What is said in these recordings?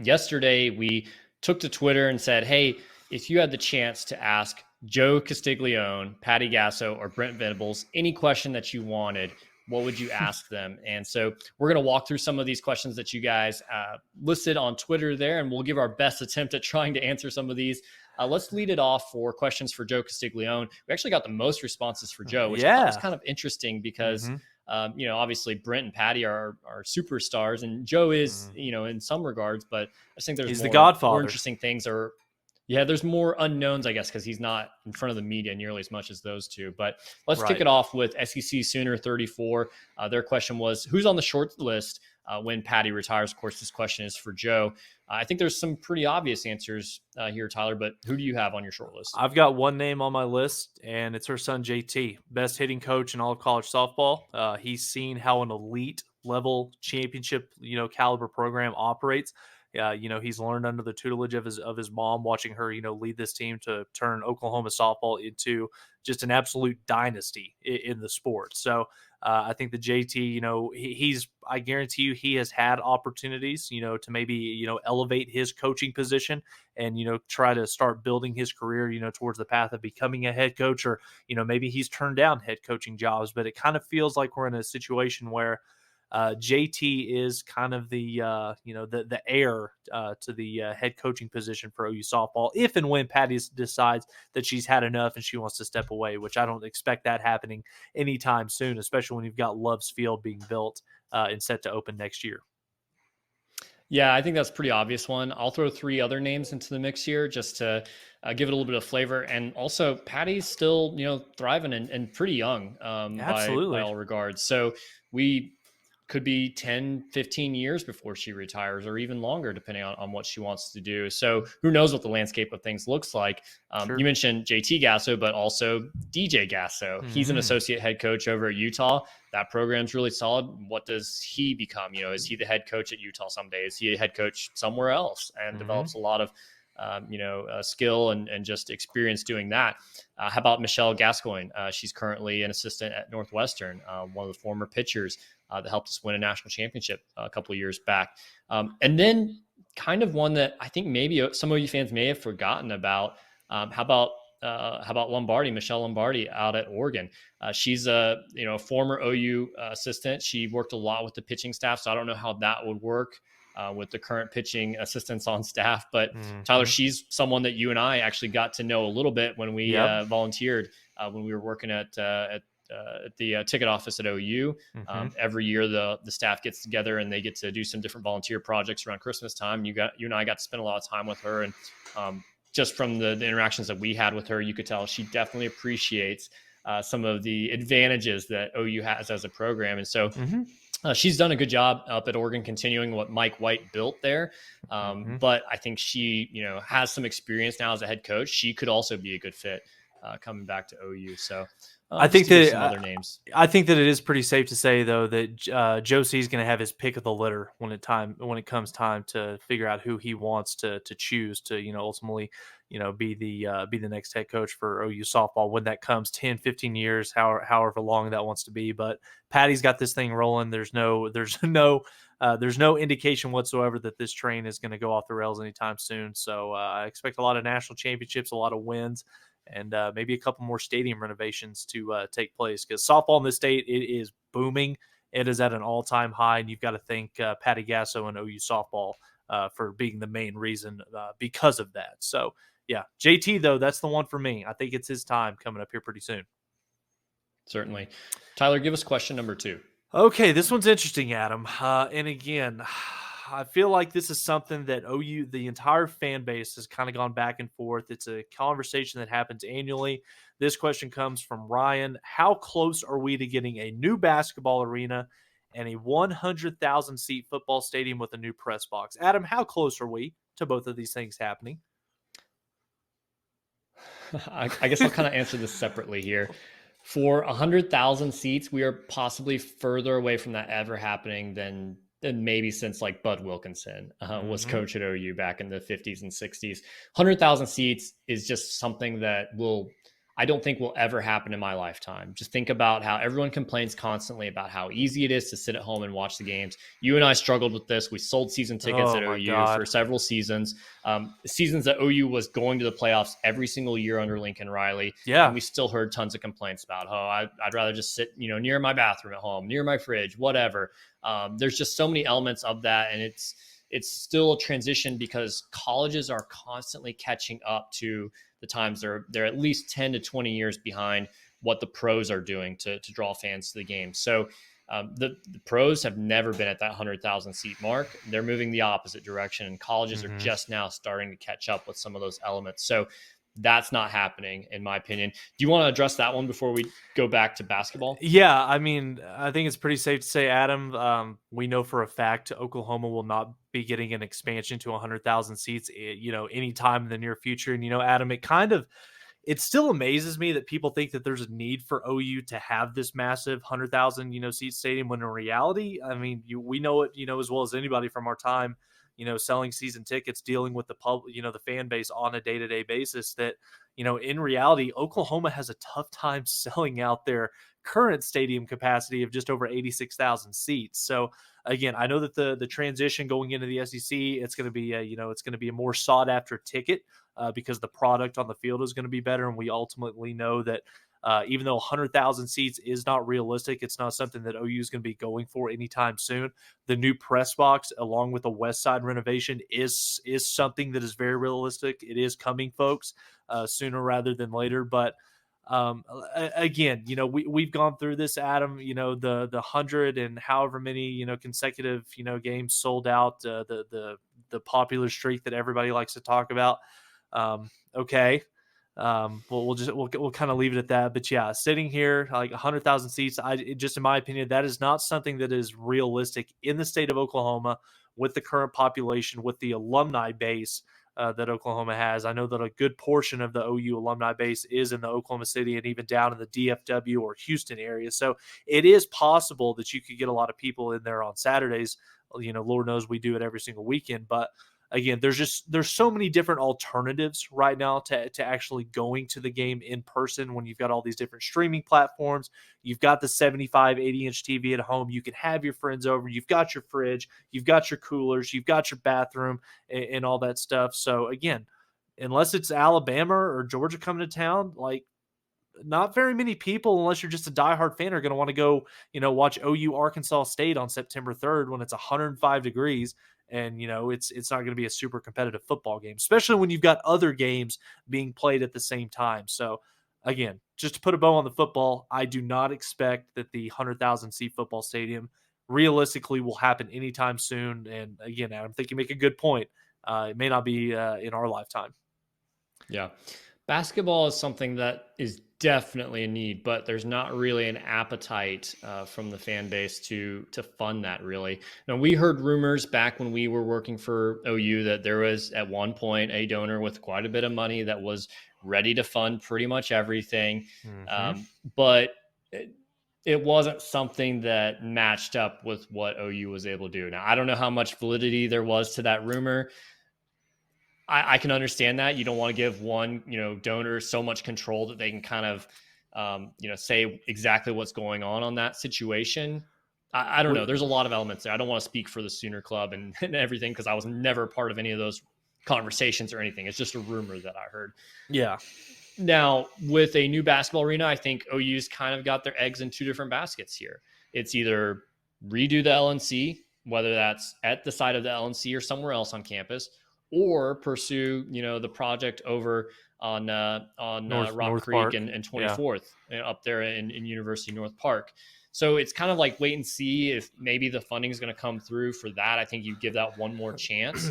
yesterday we took to Twitter and said, hey, if you had the chance to ask Joe Castiglione, Patty Gasso, or Brent Venables any question that you wanted, what would you ask them? And so we're going to walk through some of these questions that you guys listed on Twitter there, and we'll give our best attempt at trying to answer some of these. Let's lead it off for questions for Joe Castiglione. We actually got the most responses for Joe, which I thought was kind of interesting because, obviously Brent and Patty are superstars, and Joe is, in some regards, but I think there's the Godfather. more interesting things there's more unknowns, I guess, because he's not in front of the media nearly as much as those two. But let's kick it off with SEC Sooner 34. Their question was, who's on the short list when Patty retires? Of course, this question is for Joe. I think there's some pretty obvious answers here, Tyler, but who do you have on your short list? I've got one name on my list, and it's her son, JT, best hitting coach in all of college softball. He's seen how an elite level championship, caliber program operates. He's learned under the tutelage of his mom, watching her, lead this team to turn Oklahoma softball into just an absolute dynasty in the sport. So I think the JT, I guarantee you, he has had opportunities, to maybe, elevate his coaching position and, try to start building his career, towards the path of becoming a head coach, or, maybe he's turned down head coaching jobs, but it kind of feels like we're in a situation where JT is kind of the heir to the head coaching position for OU softball, if and when Patty decides that she's had enough and she wants to step away, which I don't expect that happening anytime soon, especially when you've got Love's Field being built and set to open next year. Yeah, I think that's a pretty obvious one. I'll throw three other names into the mix here just to give it a little bit of flavor. And also, Patty's still, thriving and pretty young by all regards. So we could be 10, 15 years before she retires, or even longer, depending on what she wants to do. So who knows what the landscape of things looks like. You mentioned JT Gasso, but also DJ Gasso. He's an associate head coach over at Utah. That program's really solid. What does he become? Is he the head coach at Utah someday? Is he a head coach somewhere else and develops a lot of skill and just experience doing that? How about Michelle Gascoigne? She's currently an assistant at Northwestern, one of the former pitchers that helped us win a national championship a couple of years back. And then kind of one that I think maybe some of you fans may have forgotten about. How about Lombardi, Michelle Lombardi out at Oregon? She's a former OU assistant. She worked a lot with the pitching staff, so I don't know how that would work with the current pitching assistants on staff. But Tyler, she's someone that you and I actually got to know a little bit when we volunteered when we were working at the ticket office at OU. Every year the staff gets together and they get to do some different volunteer projects around Christmas time. You and I got to spend a lot of time with her, and just from the interactions that we had with her, you could tell she definitely appreciates some of the advantages that OU has as a program. And so she's done a good job up at Oregon, continuing what Mike White built there. But I think she, has some experience now as a head coach. She could also be a good fit coming back to OU. So I think that some other names. I think that it is pretty safe to say, though, that Joe C is going to have his pick of the litter when it comes time to figure out who he wants to choose to ultimately be the next head coach for OU softball when that comes 10, 15 years, however long that wants to be. But Patty's got this thing rolling. There's no indication whatsoever that this train is going to go off the rails anytime soon. So I expect a lot of national championships, a lot of wins, and maybe a couple more stadium renovations to take place, because softball in this state, it is booming. It is at an all-time high, and you've got to thank Patty Gasso and OU softball for being the main reason because of that. So, yeah, JT, though, that's the one for me. I think it's his time coming up here pretty soon. Certainly. Tyler, give us question number 2. Okay, this one's interesting, Adam. And again, I feel like this is something that OU, the entire fan base, has kind of gone back and forth. It's a conversation that happens annually. This question comes from Ryan. How close are we to getting a new basketball arena and a 100,000 seat football stadium with a new press box? Adam, how close are we to both of these things happening? I guess I'll kind of answer this separately here. For 100,000 seats, we are possibly further away from that ever happening than maybe since like Bud Wilkinson was coach at OU back in the 50s and 60s. 100,000 seats is just something that I don't think will ever happen in my lifetime. Just think about how everyone complains constantly about how easy it is to sit at home and watch the games. You and I struggled with this. We sold season tickets Oh at my OU for God. several seasons, seasons that OU was going to the playoffs every single year under Lincoln Riley. And Yeah. we still heard tons of complaints about, I'd rather just sit, near my bathroom at home, near my fridge, whatever. There's just so many elements of that. And it's still a transition because colleges are constantly catching up to the times. They're at least 10 to 20 years behind what the pros are doing to draw fans to the game. So the pros have never been at that 100,000 seat mark. They're moving the opposite direction, and colleges are just now starting to catch up with some of those elements. So that's not happening, in my opinion. Do you want to address that one before we go back to basketball? Yeah, I mean, I think it's pretty safe to say, Adam, we know for a fact Oklahoma will not be getting an expansion to 100,000 seats, anytime in the near future. And, Adam, it still amazes me that people think that there's a need for OU to have this massive 100,000, seat stadium, when in reality, I mean, we know it, as well as anybody from our time, selling season tickets, dealing with the public, the fan base on a day-to-day basis, that, in reality, Oklahoma has a tough time selling out their current stadium capacity of just over 86,000 seats. So again, I know that the transition going into the SEC, it's going to be it's going to be a more sought after ticket, because the product on the field is going to be better. And we ultimately know that even though 100,000 seats is not realistic, it's not something that OU is going to be going for anytime soon. The new press box, along with the West Side renovation, is something that is very realistic. It is coming, folks, sooner rather than later. But again, we've gone through this, Adam. The 100 and however many consecutive games sold out. The popular streak that everybody likes to talk about. Okay. We'll kind of leave it at that. But yeah, sitting here like 100,000 seats, just in my opinion, that is not something that is realistic in the state of Oklahoma with the current population, with the alumni base that Oklahoma has. I know that a good portion of the OU alumni base is in the Oklahoma City and even down in the DFW or Houston area. So it is possible that you could get a lot of people in there on Saturdays. Lord knows we do it every single weekend, but again, there's so many different alternatives right now to actually going to the game in person when you've got all these different streaming platforms. You've got the 75, 80-inch TV at home. You can have your friends over. You've got your fridge. You've got your coolers. You've got your bathroom and all that stuff. So again, unless it's Alabama or Georgia coming to town, like, not very many people, unless you're just a diehard fan, are going to want to go, watch OU Arkansas State on September 3rd when it's 105 degrees. And, it's not going to be a super competitive football game, especially when you've got other games being played at the same time. So again, just to put a bow on the football, I do not expect that the 100,000 seat football stadium realistically will happen anytime soon. And again, Adam, I think you make a good point. It may not be in our lifetime. Yeah. Basketball is something that is definitely a need, but there's not really an appetite from the fan base to fund that, really. Now, we heard rumors back when we were working for OU that there was at one point a donor with quite a bit of money that was ready to fund pretty much everything. But it wasn't something that matched up with what OU was able to do. Now, I don't know how much validity there was to that rumor. I can understand that you don't want to give one, donor so much control that they can kind of, say exactly what's going on that situation. I don't know. There's a lot of elements there. I don't want to speak for the Sooner Club and everything, because I was never part of any of those conversations or anything. It's just a rumor that I heard. Yeah. Now, with a new basketball arena, I think OU's kind of got their eggs in two different baskets here. It's either redo the LNC, whether that's at the site of the LNC or somewhere else on campus, or pursue, the project over on Rock North Creek Park. and 24th up there in University North Park. So it's kind of like wait and see if maybe the funding is going to come through for that. I think you give that one more chance.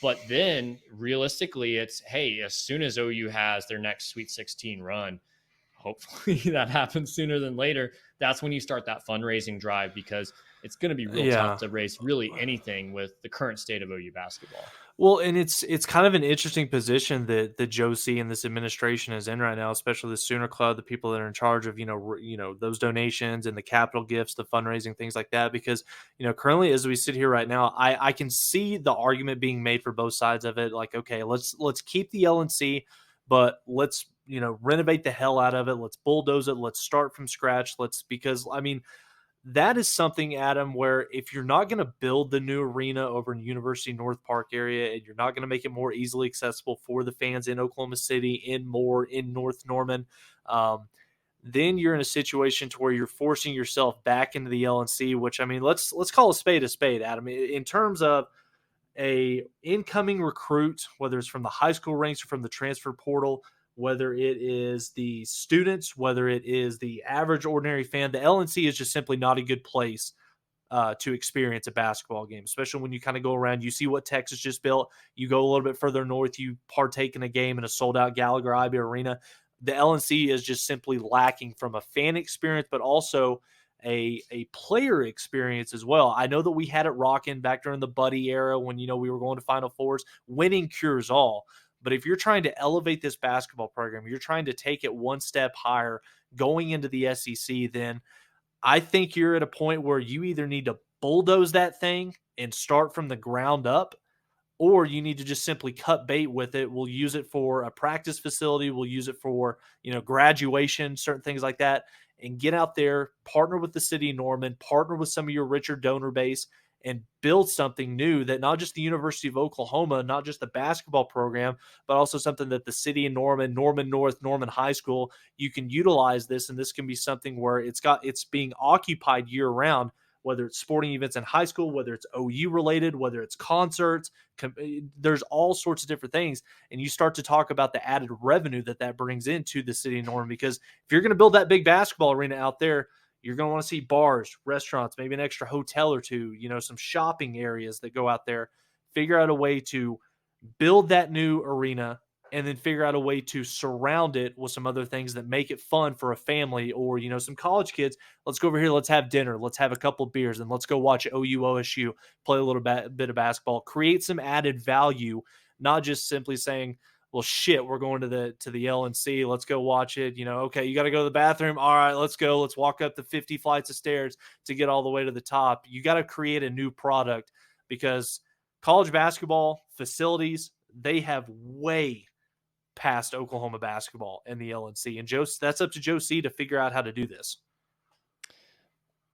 But then realistically, it's, hey, as soon as OU has their next Sweet 16 run, hopefully that happens sooner than later. That's when you start that fundraising drive, because it's going to be real tough to raise really anything with the current state of OU basketball. Well, and it's kind of an interesting position that Joe C and this administration is in right now, especially the Sooner Club, the people that are in charge of those donations and the capital gifts, the fundraising, things like that. Because currently, as we sit here right now, I can see the argument being made for both sides of it. Like, okay, let's keep the LNC, but let's renovate the hell out of it. Let's bulldoze it. Let's start from scratch. Because I mean, that is something, Adam, where if you're not going to build the new arena over in University North Park area, and you're not going to make it more easily accessible for the fans in Oklahoma City, in North Norman, then you're in a situation to where you're forcing yourself back into the LNC, which, I mean, let's call a spade, Adam. In terms of a incoming recruit, whether it's from the high school ranks or from the transfer portal, whether it is the students, whether it is the average ordinary fan, the LNC is just simply not a good place to experience a basketball game, especially when you kind of go around. You see what Texas just built. You go a little bit further north, you partake in a game in a sold-out Gallagher-Ibe Arena. The LNC is just simply lacking from a fan experience, but also a player experience as well. I know that we had it rocking back during the Buddy era when, we were going to Final Fours. Winning cures all. But if you're trying to elevate this basketball program, you're trying to take it one step higher going into the SEC, then I think you're at a point where you either need to bulldoze that thing and start from the ground up, or you need to just simply cut bait with it. We'll use it for a practice facility. We'll use it for, graduation, certain things like that, and get out there, partner with the city of Norman, partner with some of your richer donor base, and build something new that not just the University of Oklahoma, not just the basketball program, but also something that the city of Norman, Norman North, Norman High School, you can utilize this. And this can be something where it's being occupied year round, whether it's sporting events in high school, whether it's OU related, whether it's concerts, there's all sorts of different things. And you start to talk about the added revenue that brings into the city of Norman, because if you're going to build that big basketball arena out there, you're going to want to see bars, restaurants, maybe an extra hotel or two, some shopping areas that go out there. Figure out a way to build that new arena, and then figure out a way to surround it with some other things that make it fun for a family or, some college kids. Let's go over here. Let's have dinner. Let's have a couple of beers, and let's go watch OU OSU, play a little bit of basketball, create some added value, not just simply saying, well, shit, we're going to the LNC. Let's go watch it. Okay, you got to go to the bathroom. All right, let's go. Let's walk up the 50 flights of stairs to get all the way to the top. You got to create a new product, because college basketball facilities, they have way past Oklahoma basketball and the LNC. And that's up to Joe C to figure out how to do this.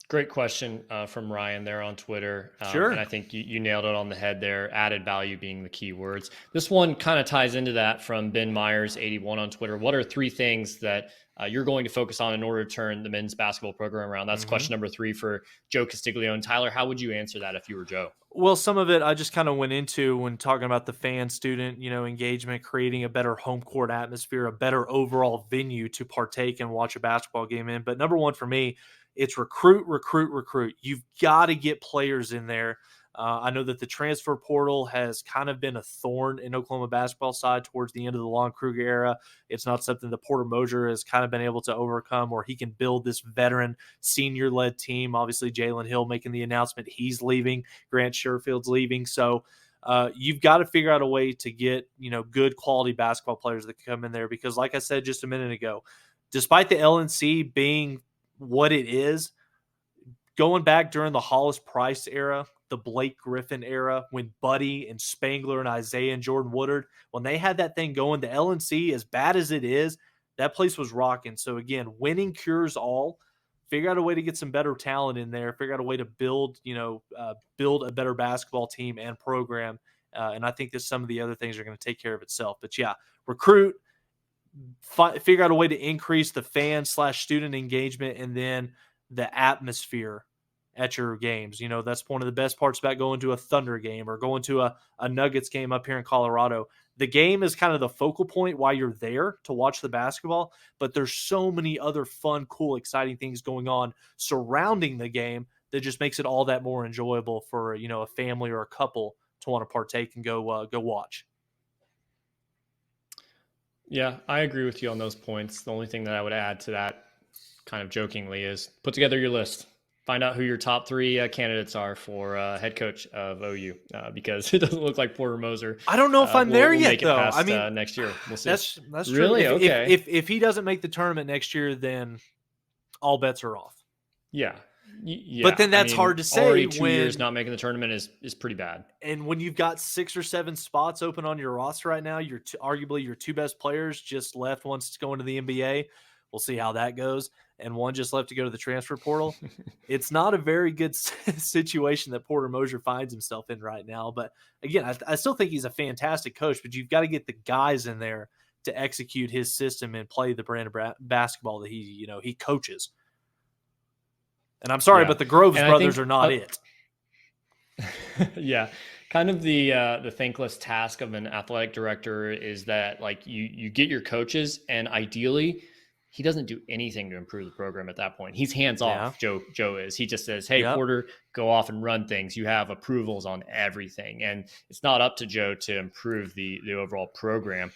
Great question from Ryan there on Twitter. Sure. And I think you nailed it on the head there, added value being the key words. This one kind of ties into that from Ben Myers 81 on Twitter. What are 3 things that you're going to focus on in order to turn the men's basketball program around? That's question number 3 for Joe Castiglione. Tyler, how would you answer that if you were Joe? Well, some of it I just kind of went into when talking about the fan-student, engagement, creating a better home court atmosphere, a better overall venue to partake and watch a basketball game in. But number 1 for me, it's recruit. You've got to get players in there. I know that the transfer portal has kind of been a thorn in Oklahoma basketball side towards the end of the Lon Kruger era. It's not something that Porter Moser has kind of been able to overcome, where he can build this veteran senior-led team. Obviously, Jalen Hill making the announcement he's leaving. Grant Sherfield's leaving. So you've got to figure out a way to get, good quality basketball players that can come in there, because like I said just a minute ago, despite the LNC being what it is, going back during the Hollis Price era, the Blake Griffin era, when Buddy and Spangler and Isaiah and Jordan Woodard, when they had that thing going, the LNC, as bad as it is, that place was rocking. So again, winning cures all. Figure out a way to get some better talent in there. Figure out a way to build a better basketball team and program. And I think that some of the other things are going to take care of itself. But yeah, recruit, figure out a way to increase the fan/student engagement, and then the atmosphere at your games. That's one of the best parts about going to a Thunder game or going to a Nuggets game up here in Colorado. The game is kind of the focal point while you're there to watch the basketball, but there's so many other fun, cool, exciting things going on surrounding the game that just makes it all that more enjoyable for, a family or a couple to want to partake and go watch. Yeah, I agree with you on those points. The only thing that I would add to that, kind of jokingly, is put together your list. Find out who your top 3 candidates are for head coach of OU, because it doesn't look like Porter Moser. I don't know if I'm there yet, though. Past, next year, we'll see. That's true. Really? Okay. If he doesn't make the tournament next year, then all bets are off. Yeah. Yeah, But then that's hard to say already 2 when years not making the tournament is pretty bad. And when you've got 6 or 7 spots open on your roster right now, arguably your 2 best players just left. One's going to the NBA. We'll see how that goes. And one just left to go to the transfer portal. It's not a very good situation that Porter Moser finds himself in right now. But again, I still think he's a fantastic coach, but you've got to get the guys in there to execute his system and play the brand of basketball that he coaches. And I'm sorry, but the Groves brothers are not it. Yeah. Kind of the thankless task of an athletic director is that like you get your coaches, and ideally he doesn't do anything to improve the program at that point. He's hands off. Joe is. He just says, "Hey, Porter, go off and run things. You have approvals on everything." And it's not up to Joe to improve the overall program.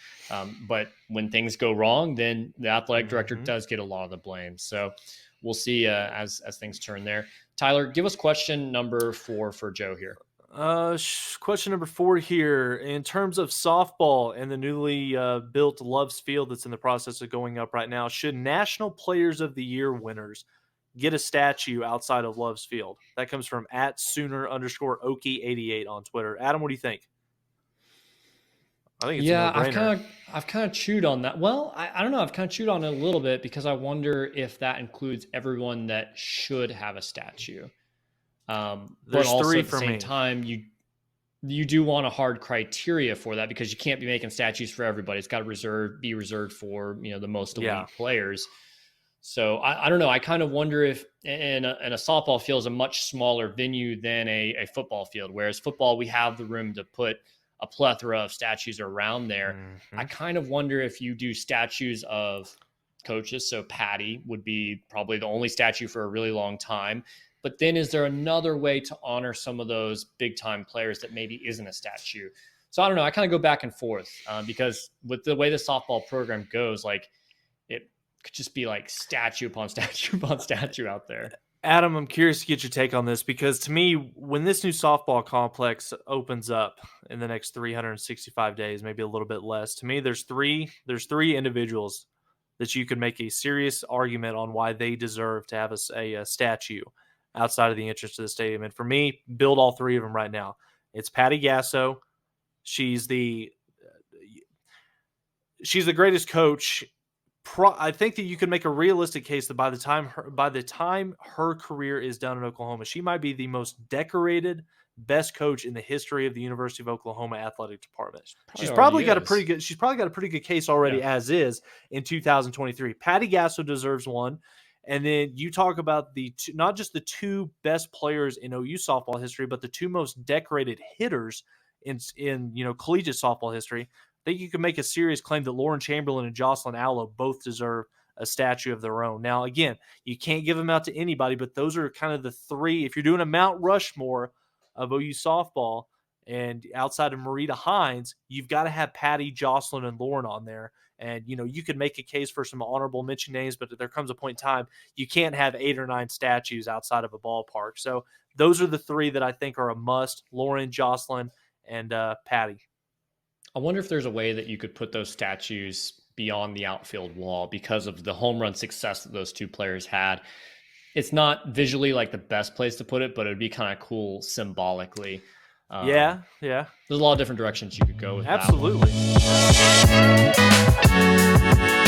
But when things go wrong, then the athletic director does get a lot of the blame. So we'll see as things turn there. Tyler, give us question number 4 for Joe here. Question number 4 here. In terms of softball and the newly built Love's Field that's in the process of going up right now, should National Players of the Year winners get a statue outside of Love's Field? That comes from @Sooner_Okie88 on Twitter. Adam, what do you think? I think it's a no-brainer. I've kind of chewed on that. Well, I don't know. I've kind of chewed on it a little bit because I wonder if that includes everyone that should have a statue. But also 3 at the same time, you do want a hard criteria for that because you can't be making statues for everybody. It's got to be reserved for the most elite players. So I don't know. I kind of wonder if in a softball field is a much smaller venue than a football field, whereas football we have the room to put a plethora of statues around there. I kind of wonder if you do statues of coaches. So Patty would be probably the only statue for a really long time. But then is there another way to honor some of those big time players that maybe isn't a statue? So I don't know. I kind of go back and forth because with the way the softball program goes, like it could just be like statue upon statue upon statue out there. Adam, I'm curious to get your take on this because to me, when this new softball complex opens up in the next 365 days, maybe a little bit less, to me, there's three individuals that you could make a serious argument on why they deserve to have a statue outside of the entrance to the stadium. And for me, build all 3 of them right now. It's Patty Gasso. She's the greatest coach. I think that you can make a realistic case that by the time her career is done in Oklahoma, she might be the most decorated, best coach in the history of the University of Oklahoma athletic department. She's probably got a pretty good case already as is in 2023. Patty Gasso deserves one. And then you talk about not just the 2 best players in OU softball history, but the 2 most decorated hitters in collegiate softball history. I think you can make a serious claim that Lauren Chamberlain and Jocelyn Allo both deserve a statue of their own. Now, again, you can't give them out to anybody, but those are kind of the 3. If you're doing a Mount Rushmore of OU softball and outside of Marita Hines, you've got to have Patty, Jocelyn, and Lauren on there. And, you could make a case for some honorable mention names, but there comes a point in time you can't have 8 or 9 statues outside of a ballpark. So those are the 3 that I think are a must: Lauren, Jocelyn, and Patty. I wonder if there's a way that you could put those statues beyond the outfield wall because of the home run success that those 2 players had. It's not visually like the best place to put it, but it would be kind of cool symbolically. Yeah. There's a lot of different directions you could go with Absolutely. that one.